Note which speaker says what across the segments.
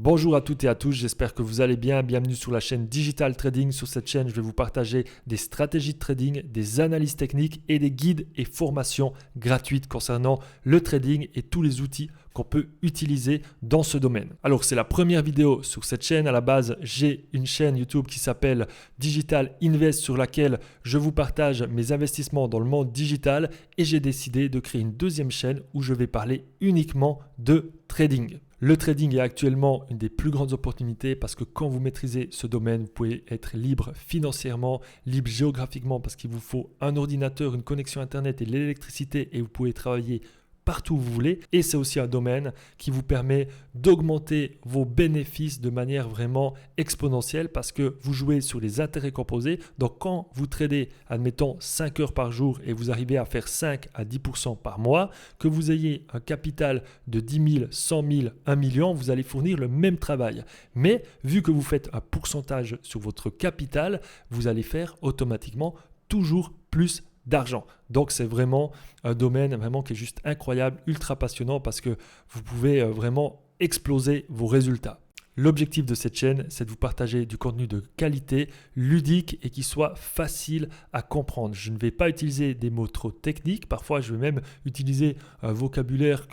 Speaker 1: Bonjour à toutes et à tous, j'espère que vous allez bien. Bienvenue sur la chaîne Digital Trading. Sur cette chaîne, je vais vous partager des stratégies de trading, des analyses techniques et des guides et formations gratuites concernant le trading et tous les outils qu'on peut utiliser dans ce domaine. Alors, c'est la première vidéo sur cette chaîne. À la base, j'ai une chaîne YouTube qui s'appelle Digital Invest sur laquelle je vous partage mes investissements dans le monde digital et j'ai décidé de créer une deuxième chaîne où je vais parler uniquement de trading. Le trading est actuellement une des plus grandes opportunités parce que quand vous maîtrisez ce domaine, vous pouvez être libre financièrement, libre géographiquement parce qu'il vous faut un ordinateur, une connexion Internet et de l'électricité et vous pouvez travailler partout où vous voulez. Et c'est aussi un domaine qui vous permet d'augmenter vos bénéfices de manière vraiment exponentielle parce que vous jouez sur les intérêts composés. Donc quand vous tradez, admettons 5 heures par jour et vous arrivez à faire 5 à 10% par mois, que vous ayez un capital de 10 000, 100 000, 1 million, vous allez fournir le même travail. Mais vu que vous faites un pourcentage sur votre capital, vous allez faire automatiquement toujours plus d'argent. Donc c'est vraiment un domaine vraiment qui est juste incroyable, ultra passionnant parce que vous pouvez vraiment exploser vos résultats. L'objectif de cette chaîne, c'est de vous partager du contenu de qualité, ludique et qui soit facile à comprendre. Je ne vais pas utiliser des mots trop techniques. Parfois, je vais même utiliser un vocabulaire,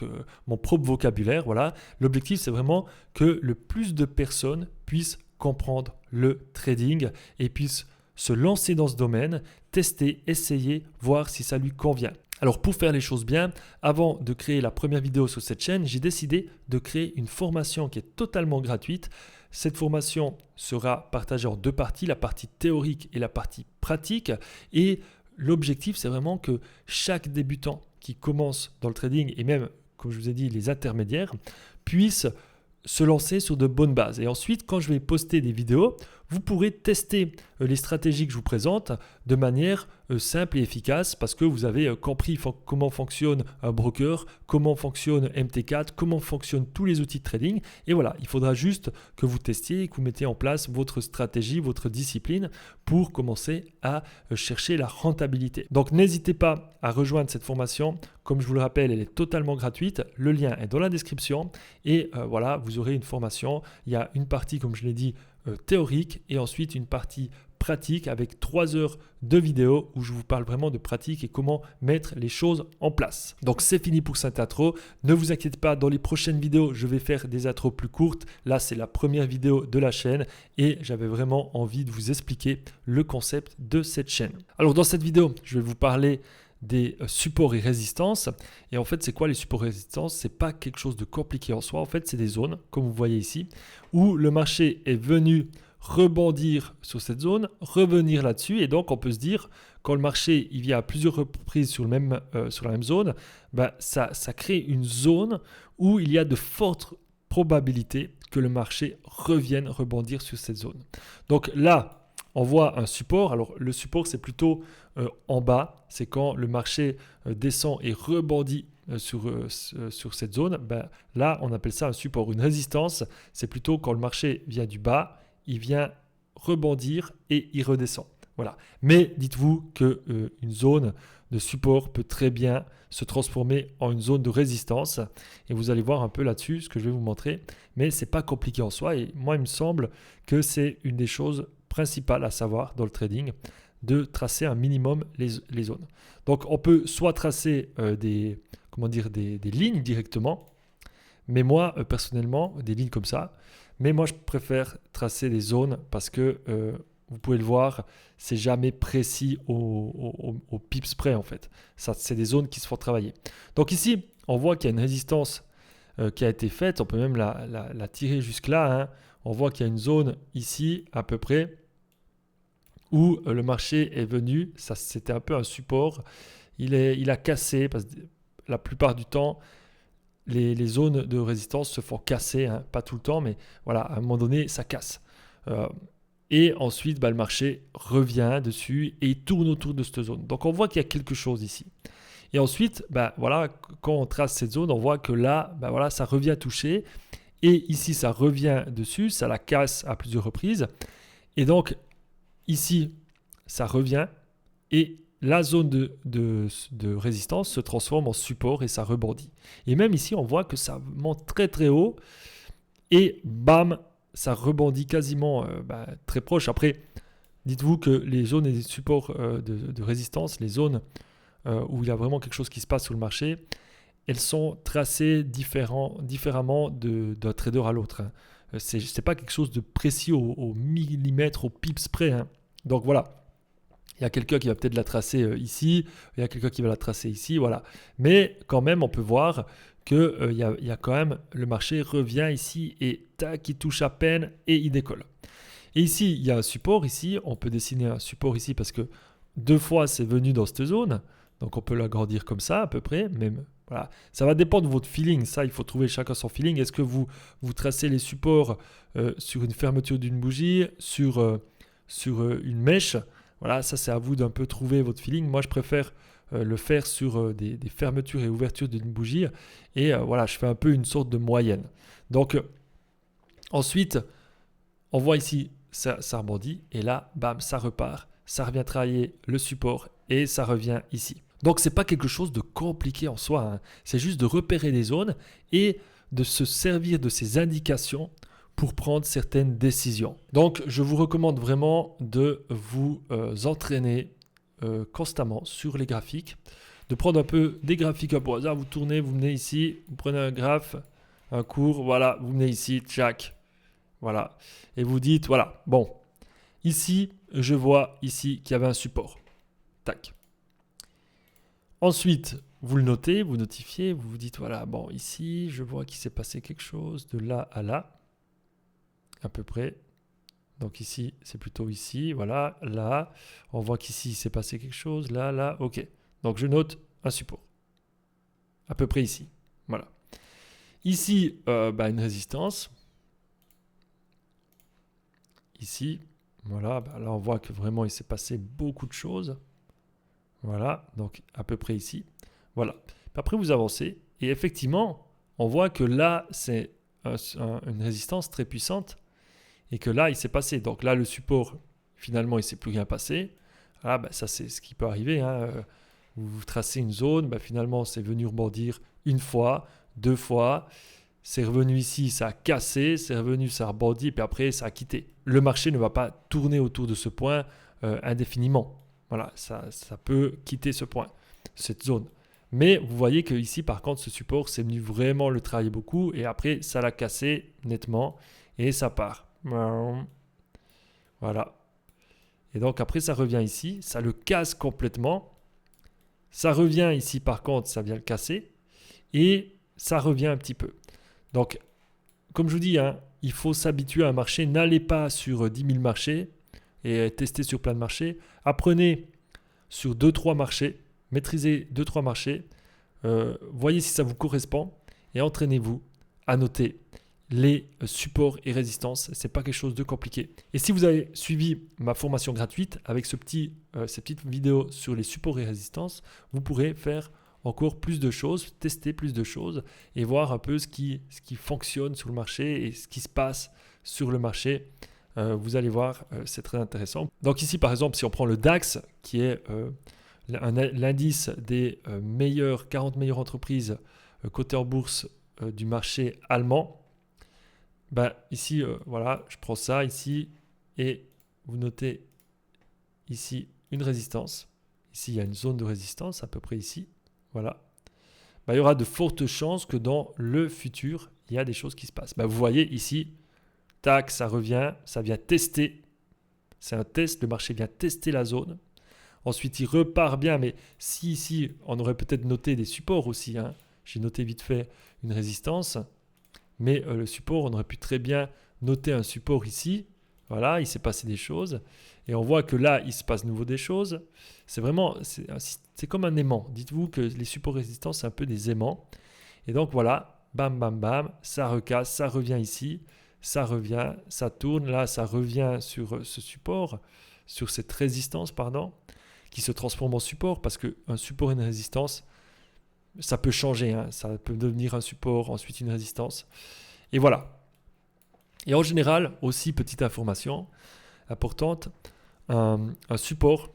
Speaker 1: mon propre vocabulaire. Voilà. L'objectif, c'est vraiment que le plus de personnes puissent comprendre le trading et puissent se lancer dans ce domaine, tester, essayer, voir si ça lui convient. Alors pour faire les choses bien, avant de créer la première vidéo sur cette chaîne, j'ai décidé de créer une formation qui est totalement gratuite. Cette formation sera partagée en deux parties, la partie théorique et la partie pratique. Et l'objectif, c'est vraiment que chaque débutant qui commence dans le trading et même, comme je vous ai dit, les intermédiaires, puissent se lancer sur de bonnes bases. Et ensuite, quand je vais poster des vidéos, vous pourrez tester les stratégies que je vous présente de manière simple et efficace parce que vous avez compris comment fonctionne un broker, comment fonctionne MT4, comment fonctionnent tous les outils de trading. Et voilà, il faudra juste que vous testiez et que vous mettiez en place votre stratégie, votre discipline pour commencer à chercher la rentabilité. Donc n'hésitez pas à rejoindre cette formation. Comme je vous le rappelle, elle est totalement gratuite. Le lien est dans la description. Et voilà, vous aurez une formation. Il y a une partie, comme je l'ai dit, théorique et ensuite une partie pratique avec 3 heures de vidéo où je vous parle vraiment de pratique et comment mettre les choses en place. Donc c'est fini pour cette intro. Ne vous inquiétez pas, dans les prochaines vidéos, je vais faire des intros plus courtes. Là, c'est la première vidéo de la chaîne et j'avais vraiment envie de vous expliquer le concept de cette chaîne. Alors dans cette vidéo, je vais vous parler des supports et résistances. Et en fait, c'est quoi les supports et résistances? C'est pas quelque chose de compliqué en soi. En fait, c'est des zones, comme vous voyez ici, où le marché est venu rebondir sur cette zone, revenir là-dessus. Et donc, on peut se dire, quand le marché il vient à plusieurs reprises sur la même zone, ça crée une zone où il y a de fortes probabilités que le marché revienne rebondir sur cette zone. Donc là, on voit un support. Alors le support, c'est plutôt en bas. C'est quand le marché descend et rebondit sur cette zone. Là, on appelle ça un support. Une résistance, c'est plutôt quand le marché vient du bas, il vient rebondir et il redescend. Voilà. Mais dites-vous qu'une zone de support peut très bien se transformer en une zone de résistance. Et vous allez voir un peu là-dessus ce que je vais vous montrer. Mais ce n'est pas compliqué en soi. Et moi, il me semble que c'est une des choses principal à savoir dans le trading, de tracer un minimum les zones. Donc on peut soit tracer des lignes directement, mais moi personnellement, des lignes comme ça, mais moi je préfère tracer des zones parce que vous pouvez le voir, c'est jamais précis au pips près en fait. Ça, c'est des zones qui se font travailler. Donc ici, on voit qu'il y a une résistance qui a été faite, on peut même la tirer jusque là, hein. On voit qu'il y a une zone ici à peu près où le marché est venu, ça c'était un peu un support, il a cassé, parce que la plupart du temps, les zones de résistance se font casser, hein, pas tout le temps, mais voilà, à un moment donné, ça casse. Et ensuite, le marché revient dessus et il tourne autour de cette zone. Donc on voit qu'il y a quelque chose ici. Et ensuite, voilà, quand on trace cette zone, on voit que là, voilà, ça revient toucher. Et ici, ça revient dessus, ça la casse à plusieurs reprises. Et donc, ici, ça revient et la zone de résistance se transforme en support et ça rebondit. Et même ici, on voit que ça monte très très haut et bam, ça rebondit quasiment très proche. Après, dites-vous que les zones et les supports de résistance, les zones où il y a vraiment quelque chose qui se passe sur le marché, elles sont tracées différemment d'un trader à l'autre. Hein. Ce n'est pas quelque chose de précis au millimètre, au pips près. Hein. Donc voilà, il y a quelqu'un qui va peut-être la tracer ici, il y a quelqu'un qui va la tracer ici, voilà. Mais quand même, on peut voir que y a quand même, le marché revient ici et tac, il touche à peine et il décolle. Et ici, il y a un support ici, on peut dessiner un support ici parce que 2 fois c'est venu dans cette zone, donc on peut l'agrandir comme ça à peu près, même. Voilà. Ça va dépendre de votre feeling, ça il faut trouver chacun son feeling. Est-ce que vous tracez les supports sur une fermeture d'une bougie, sur une mèche? Voilà, ça c'est à vous d'un peu trouver votre feeling. Moi je préfère le faire sur des fermetures et ouvertures d'une bougie. Et voilà, je fais un peu une sorte de moyenne. Donc ensuite, on voit ici, ça rebondit. Et là, bam, ça repart. Ça revient travailler le support et ça revient ici. Donc c'est pas quelque chose de compliqué en soi. Hein. C'est juste de repérer des zones et de se servir de ces indications pour prendre certaines décisions. Donc, je vous recommande vraiment de vous entraîner constamment sur les graphiques, de prendre un peu des graphiques un peu au hasard. Vous tournez, vous venez ici, vous prenez un graphe, un cours, voilà, vous venez ici, tchac, voilà, et vous dites, voilà, bon, ici, je vois ici qu'il y avait un support, tac. Ensuite, vous le notez, vous notifiez, vous vous dites, voilà, bon, ici, je vois qu'il s'est passé quelque chose de là à là. À peu près. Donc ici, c'est plutôt ici, voilà, là. On voit qu'ici, il s'est passé quelque chose, là, ok. Donc je note un support. À peu près ici, voilà. Ici, une résistance. Ici, voilà, là on voit que vraiment il s'est passé beaucoup de choses. Voilà, donc à peu près ici. Voilà. Après vous avancez et effectivement, on voit que là, c'est une résistance très puissante. Et que là, il s'est passé. Donc là, le support, finalement, il ne s'est plus rien passé. Ah, ça, c'est ce qui peut arriver. Hein. Vous tracez une zone, finalement, c'est venu rebondir une fois, 2 fois. C'est revenu ici, ça a cassé. C'est revenu, ça a rebondi. Puis après, ça a quitté. Le marché ne va pas tourner autour de ce point indéfiniment. Voilà, ça peut quitter ce point, cette zone. Mais vous voyez que ici, par contre, ce support, c'est venu vraiment le travailler beaucoup. Et après, ça l'a cassé nettement. Et ça part. Voilà. Et donc après ça revient ici, ça le casse complètement. Ça revient ici par contre, ça vient le casser. Et ça revient un petit peu. Donc comme je vous dis, hein, il faut s'habituer à un marché. N'allez pas sur 10 000 marchés et testez sur plein de marchés. Apprenez sur 2-3 marchés. Maîtrisez 2-3 marchés. Voyez si ça vous correspond. Et entraînez-vous à noter les supports et résistances. Ce n'est pas quelque chose de compliqué. Et si vous avez suivi ma formation gratuite avec ces petites vidéos sur les supports et résistances, vous pourrez faire encore plus de choses, tester plus de choses et voir un peu ce qui fonctionne sur le marché et ce qui se passe sur le marché. Vous allez voir, c'est très intéressant. Donc ici, par exemple, si on prend le DAX, qui est l'indice des 40 meilleures entreprises cotées en bourse du marché allemand, ici, voilà, je prends ça ici et vous notez ici une résistance. Ici, il y a une zone de résistance à peu près ici. Voilà. Il y aura de fortes chances que dans le futur, il y a des choses qui se passent. Vous voyez ici, tac, ça revient, ça vient tester. C'est un test, le marché vient tester la zone. Ensuite, il repart bien, mais si ici, on aurait peut-être noté des supports aussi. Hein. J'ai noté vite fait une résistance. Mais le support, on aurait pu très bien noter un support ici. Voilà, il s'est passé des choses. Et on voit que là, il se passe de nouveau des choses. C'est comme un aimant. Dites-vous que les supports résistants, c'est un peu des aimants. Et donc voilà, bam, bam, bam, ça recasse, ça revient ici. Ça revient, ça tourne. Là, ça revient sur ce support, sur cette résistance, qui se transforme en support. Parce qu'un support et une résistance, ça peut changer, hein. Ça peut devenir un support, ensuite une résistance. Et voilà. Et en général, aussi, petite information importante, un support,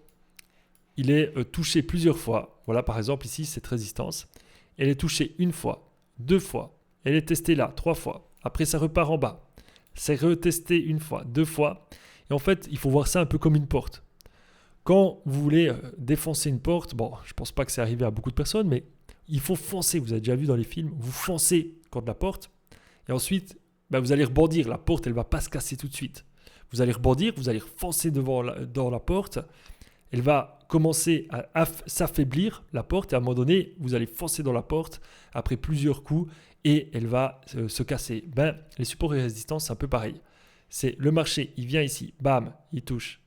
Speaker 1: il est touché plusieurs fois. Voilà, par exemple, ici, cette résistance. Elle est touchée 1 fois, 2 fois. Elle est testée là, 3 fois. après ça repart en bas. C'est retesté une fois, 2 fois. Et en fait, il faut voir ça un peu comme une porte. Quand vous voulez défoncer une porte, bon, je ne pense pas que c'est arrivé à beaucoup de personnes, mais il faut foncer. Vous avez déjà vu dans les films, vous foncez contre la porte. Et ensuite, vous allez rebondir. La porte, elle ne va pas se casser tout de suite. Vous allez rebondir, vous allez foncer dans la porte. Elle va commencer à s'affaiblir, la porte. Et à un moment donné, vous allez foncer dans la porte après plusieurs coups et elle va se casser. Les supports et résistances, c'est un peu pareil. C'est le marché, il vient ici, bam, il touche.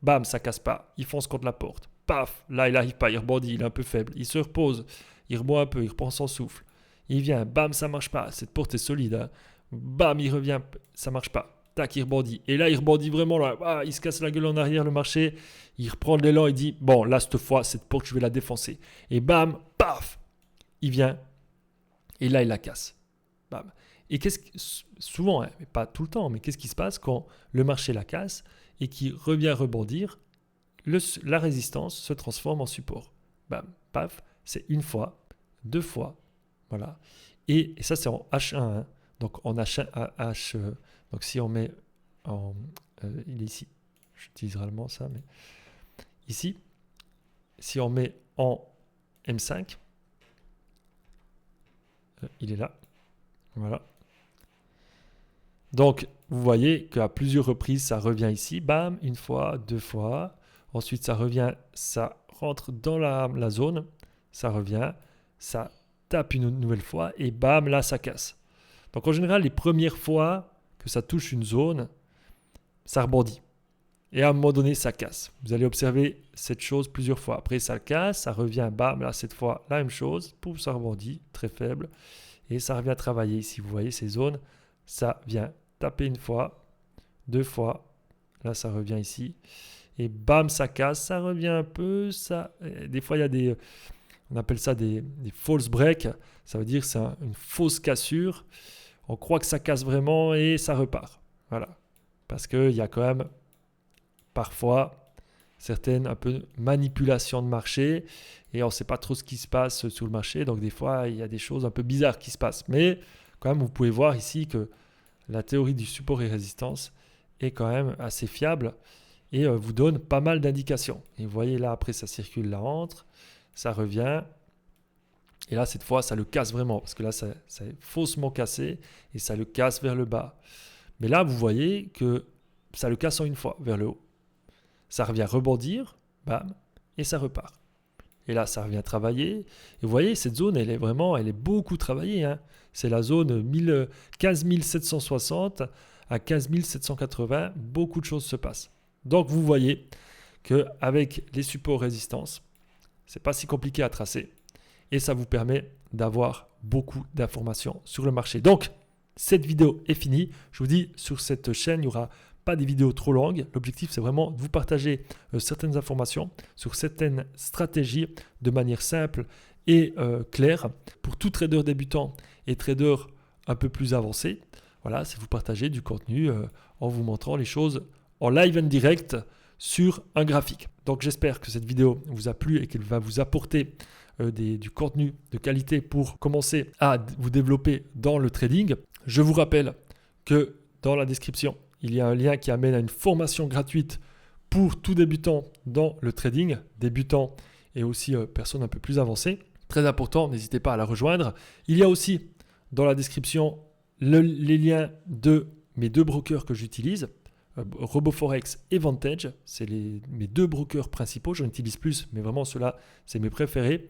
Speaker 1: Bam, ça casse pas. Il fonce contre la porte. Paf, là, il n'arrive pas, il rebondit, il est un peu faible. Il se repose, il rebond un peu, il reprend son souffle. Il vient, bam, ça marche pas. Cette porte est solide. Hein. Bam, il revient, ça marche pas. Tac, il rebondit. Et là, il rebondit vraiment. Là. Il se casse la gueule en arrière, le marché. Il reprend de l'élan, il dit, bon, là, cette fois, cette porte, je vais la défoncer. Et bam, paf, il vient. Et là, il la casse. Bam. Et souvent, hein, mais pas tout le temps, mais qu'est-ce qui se passe quand le marché la casse et qu'il revient rebondir, la résistance se transforme en support. Bam, paf, c'est une fois, 2 fois, voilà. Et ça, c'est en H1. Hein. Donc, en H1, donc si on met en... il est ici. J'utilise rarement ça, mais... Ici, si on met en M5, il est là. Voilà. Donc, vous voyez qu'à plusieurs reprises, ça revient ici. Bam, une fois, 2 fois. Ensuite, ça revient, ça rentre dans la zone. Ça revient, ça tape une nouvelle fois et bam, là, ça casse. Donc, en général, les premières fois que ça touche une zone, ça rebondit. Et à un moment donné, ça casse. Vous allez observer cette chose plusieurs fois. Après, ça casse, ça revient, bam, là, cette fois, la même chose. Pouf, ça rebondit, très faible. Et ça revient travailler ici. Vous voyez ces zones, ça vient taper une fois, 2 fois. Là, ça revient ici. Et bam, ça casse, ça revient un peu. Des fois, il y a on appelle ça des false breaks. Ça veut dire que c'est une fausse cassure. On croit que ça casse vraiment et ça repart. Voilà. Parce qu'il y a quand même parfois certaines un peu manipulations de marché et on ne sait pas trop ce qui se passe sur le marché. Donc des fois, il y a des choses un peu bizarres qui se passent. Mais quand même, vous pouvez voir ici que la théorie du support et résistance est quand même assez fiable et vous donne pas mal d'indications. Et vous voyez là, après, ça circule, là entre, ça revient. Et là, cette fois, ça le casse vraiment parce que là, ça est faussement cassé et ça le casse vers le bas. Mais là, vous voyez que ça le casse en une fois vers le haut. Ça revient rebondir, bam, et ça repart. Et là, ça revient travailler. Et vous voyez, cette zone, elle est beaucoup travaillée. Hein. C'est la zone 15 760 à 15 780. Beaucoup de choses se passent. Donc, vous voyez qu'avec les supports résistance, ce n'est pas si compliqué à tracer. Et ça vous permet d'avoir beaucoup d'informations sur le marché. Donc, cette vidéo est finie. Je vous dis, sur cette chaîne, il n'y aura pas des vidéos trop longues. L'objectif, c'est vraiment de vous partager certaines informations sur certaines stratégies de manière simple et claire pour tout trader débutant et trader un peu plus avancé. Voilà, c'est vous partager du contenu en vous montrant les choses en live and direct sur un graphique. Donc, j'espère que cette vidéo vous a plu et qu'elle va vous apporter du contenu de qualité pour commencer à vous développer dans le trading. Je vous rappelle que dans la description, il y a un lien qui amène à une formation gratuite pour tout débutant dans le trading, débutant et aussi personnes un peu plus avancées. Très important, n'hésitez pas à la rejoindre. Il y a aussi dans la description les liens de mes 2 brokers que j'utilise, RoboForex et Vantage. C'est mes 2 brokers principaux. J'en utilise plus, mais vraiment ceux-là, c'est mes préférés.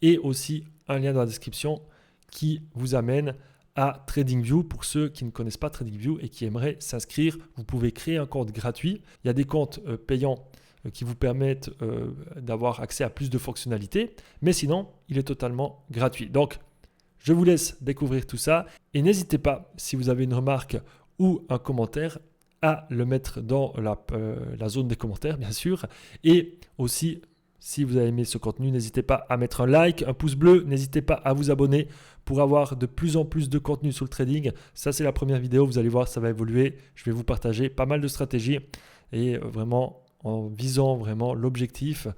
Speaker 1: Et aussi un lien dans la description qui vous amène à TradingView pour ceux qui ne connaissent pas TradingView et qui aimeraient s'inscrire. Vous pouvez créer un compte gratuit. Il y a des comptes payants qui vous permettent d'avoir accès à plus de fonctionnalités, mais sinon, il est totalement gratuit. Donc, je vous laisse découvrir tout ça et n'hésitez pas, si vous avez une remarque ou un commentaire, à le mettre dans la zone des commentaires, bien sûr. Et aussi, si vous avez aimé ce contenu, n'hésitez pas à mettre un like, un pouce bleu. N'hésitez pas à vous abonner pour avoir de plus en plus de contenu sur le trading. Ça, c'est la première vidéo. Vous allez voir, ça va évoluer. Je vais vous partager pas mal de stratégies et vraiment en visant vraiment l'objectif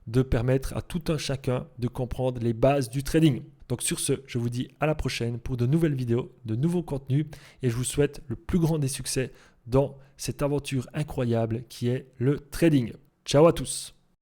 Speaker 1: de permettre à tout un chacun de comprendre les bases du trading. Donc sur ce, je vous dis à la prochaine pour de nouvelles vidéos, de nouveaux contenus et je vous souhaite le plus grand des succès dans cette aventure incroyable qui est le trading. Ciao à tous!